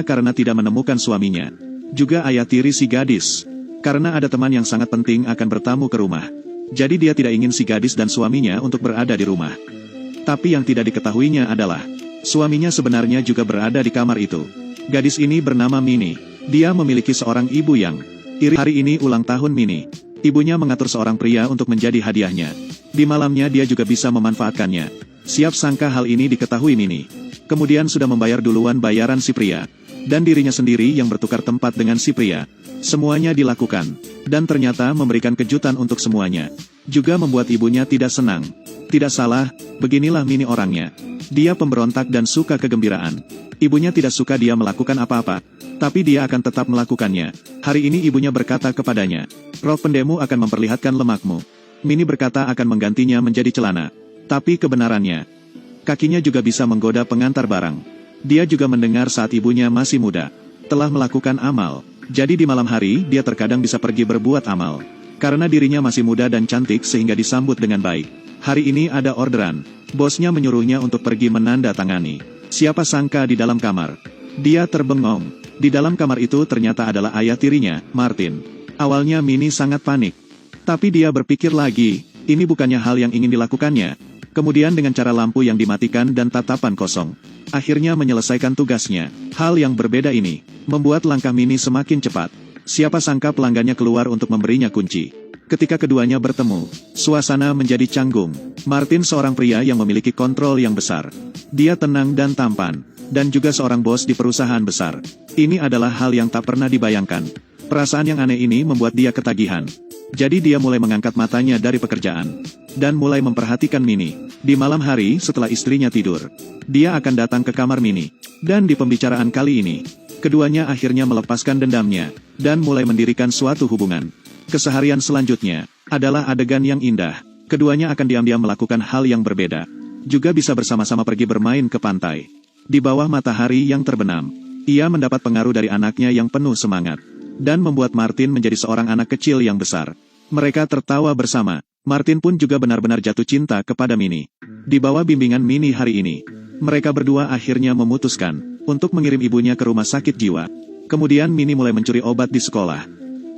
Karena tidak menemukan suaminya. Juga ayah tiri si gadis. Karena ada teman yang sangat penting akan bertamu ke rumah. Jadi dia tidak ingin si gadis dan suaminya untuk berada di rumah. Tapi yang tidak diketahuinya adalah, suaminya sebenarnya juga berada di kamar itu. Gadis ini bernama Mini. Dia memiliki seorang ibu yang iri. Hari ini ulang tahun Mini. Ibunya mengatur seorang pria untuk menjadi hadiahnya. Di malamnya dia juga bisa memanfaatkannya. Siap sangka hal ini diketahui Mini. Kemudian sudah membayar duluan bayaran si pria. Dan dirinya sendiri yang bertukar tempat dengan si pria. Semuanya dilakukan. Dan ternyata memberikan kejutan untuk semuanya. Juga membuat ibunya tidak senang. Tidak salah, beginilah Mini orangnya. Dia pemberontak dan suka kegembiraan. Ibunya tidak suka dia melakukan apa-apa. Tapi dia akan tetap melakukannya. Hari ini ibunya berkata kepadanya, rok pendemu akan memperlihatkan lemakmu. Mini berkata akan menggantinya menjadi celana. Tapi kebenarannya, kakinya juga bisa menggoda pengantar barang. Dia juga mendengar saat ibunya masih muda, telah melakukan amal. Jadi di malam hari dia terkadang bisa pergi berbuat amal. Karena dirinya masih muda dan cantik sehingga disambut dengan baik. Hari ini ada orderan. Bosnya menyuruhnya untuk pergi menandatangani. Siapa sangka di dalam kamar. Dia terbengong. Di dalam kamar itu ternyata adalah ayah tirinya, Martin. Awalnya Mini sangat panik. Tapi dia berpikir lagi, ini bukannya hal yang ingin dilakukannya. Kemudian dengan cara lampu yang dimatikan dan tatapan kosong. Akhirnya menyelesaikan tugasnya. Hal yang berbeda ini, membuat langkah Mini semakin cepat. Siapa sangka pelanggannya keluar untuk memberinya kunci. Ketika keduanya bertemu, suasana menjadi canggung. Martin seorang pria yang memiliki kontrol yang besar. Dia tenang dan tampan. Dan juga seorang bos di perusahaan besar. Ini adalah hal yang tak pernah dibayangkan. Perasaan yang aneh ini membuat dia ketagihan. Jadi dia mulai mengangkat matanya dari pekerjaan. Dan mulai memperhatikan Mini. Di malam hari setelah istrinya tidur. Dia akan datang ke kamar Mini. Dan di pembicaraan kali ini, keduanya akhirnya melepaskan dendamnya. Dan mulai mendirikan suatu hubungan. Keseharian selanjutnya, adalah adegan yang indah. Keduanya akan diam-diam melakukan hal yang berbeda. Juga bisa bersama-sama pergi bermain ke pantai. Di bawah matahari yang terbenam. Ia mendapat pengaruh dari anaknya yang penuh semangat. Dan membuat Martin menjadi seorang anak kecil yang besar. Mereka tertawa bersama. Martin pun juga benar-benar jatuh cinta kepada Mini. Di bawah bimbingan Mini hari ini, mereka berdua akhirnya memutuskan untuk mengirim ibunya ke rumah sakit jiwa. Kemudian Mini mulai mencuri obat di sekolah.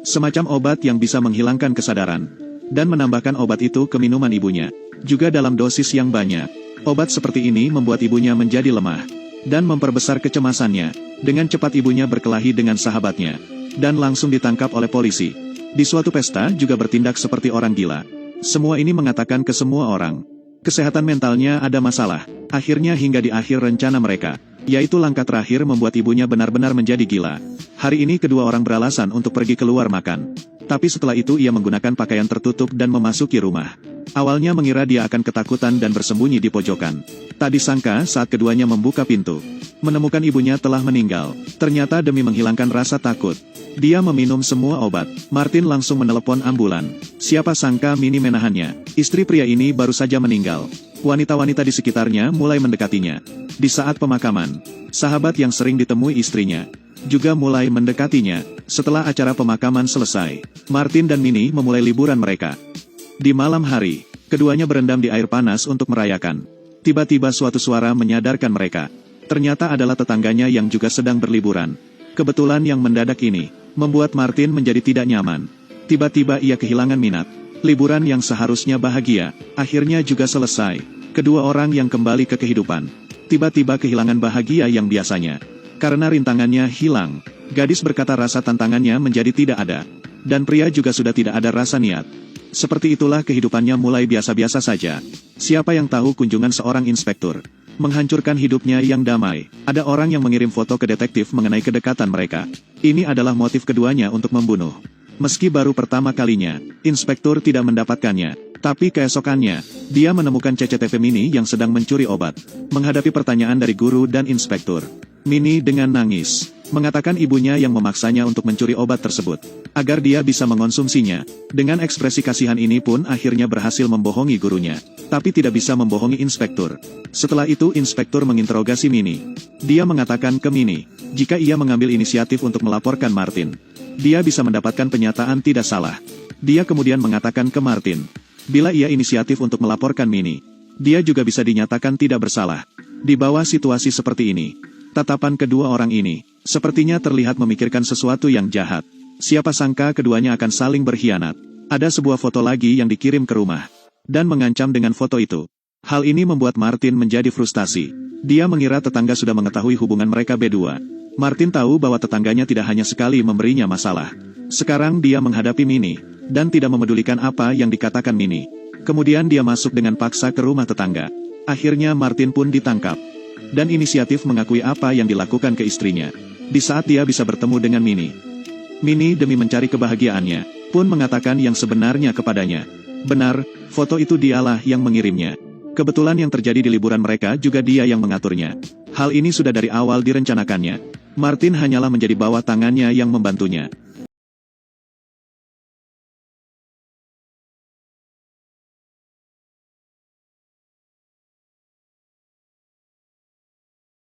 Semacam obat yang bisa menghilangkan kesadaran. Dan menambahkan obat itu ke minuman ibunya. Juga dalam dosis yang banyak. Obat seperti ini membuat ibunya menjadi lemah. Dan memperbesar kecemasannya. Dengan cepat ibunya berkelahi dengan sahabatnya. Dan langsung ditangkap oleh polisi. Di suatu pesta juga bertindak seperti orang gila. Semua ini mengatakan ke semua orang. Kesehatan mentalnya ada masalah. Akhirnya hingga di akhir rencana mereka. Yaitu langkah terakhir membuat ibunya benar-benar menjadi gila. Hari ini kedua orang beralasan untuk pergi keluar makan. Tapi setelah itu ia menggunakan pakaian tertutup dan memasuki rumah. Awalnya mengira dia akan ketakutan dan bersembunyi di pojokan. Tak disangka saat keduanya membuka pintu. Menemukan ibunya telah meninggal. Ternyata demi menghilangkan rasa takut. Dia meminum semua obat. Martin langsung menelepon ambulan. Siapa sangka Mini menahannya. Istri pria ini baru saja meninggal. Wanita-wanita di sekitarnya mulai mendekatinya. Di saat pemakaman, sahabat yang sering ditemui istrinya juga mulai mendekatinya. Setelah acara pemakaman selesai, Martin dan Mini memulai liburan mereka. Di malam hari, keduanya berendam di air panas untuk merayakan. Tiba-tiba suatu suara menyadarkan mereka. Ternyata adalah tetangganya yang juga sedang berliburan. Kebetulan yang mendadak ini membuat Martin menjadi tidak nyaman. Tiba-tiba ia kehilangan minat. Liburan yang seharusnya bahagia, akhirnya juga selesai. Kedua orang yang kembali ke kehidupan. Tiba-tiba kehilangan bahagia yang biasanya. Karena rintangannya hilang. Gadis berkata rasa tantangannya menjadi tidak ada. Dan pria juga sudah tidak ada rasa niat. Seperti itulah kehidupannya mulai biasa-biasa saja. Siapa yang tahu kunjungan seorang inspektur menghancurkan hidupnya yang damai. Ada orang yang mengirim foto ke detektif mengenai kedekatan mereka. Ini adalah motif keduanya untuk membunuh. Meski baru pertama kalinya, inspektur tidak mendapatkannya. Tapi keesokannya, dia menemukan CCTV Mini yang sedang mencuri obat. Menghadapi pertanyaan dari guru dan inspektur, Mini dengan nangis mengatakan ibunya yang memaksanya untuk mencuri obat tersebut, agar dia bisa mengonsumsinya. Dengan ekspresi kasihan ini pun akhirnya berhasil membohongi gurunya. Tapi tidak bisa membohongi inspektur. Setelah itu inspektur menginterogasi Mini. Dia mengatakan ke Mini, jika ia mengambil inisiatif untuk melaporkan Martin, dia bisa mendapatkan penyataan tidak salah. Dia kemudian mengatakan ke Martin, bila ia inisiatif untuk melaporkan Mini, dia juga bisa dinyatakan tidak bersalah. Di bawah situasi seperti ini, tatapan kedua orang ini sepertinya terlihat memikirkan sesuatu yang jahat. Siapa sangka keduanya akan saling berkhianat. Ada sebuah foto lagi yang dikirim ke rumah dan mengancam dengan foto itu. Hal ini membuat Martin menjadi frustasi. Dia mengira tetangga sudah mengetahui hubungan mereka berdua. Martin tahu bahwa tetangganya tidak hanya sekali memberinya masalah. Sekarang dia menghadapi Minnie dan tidak memedulikan apa yang dikatakan Minnie. Kemudian dia masuk dengan paksa ke rumah tetangga. Akhirnya Martin pun ditangkap dan inisiatif mengakui apa yang dilakukan ke istrinya. Di saat dia bisa bertemu dengan Minnie, Minnie demi mencari kebahagiaannya pun mengatakan yang sebenarnya kepadanya. Benar, foto itu dialah yang mengirimnya. Kebetulan yang terjadi di liburan mereka juga dia yang mengaturnya. Hal ini sudah dari awal direncanakannya. Martin hanyalah menjadi bawah tangannya yang membantunya.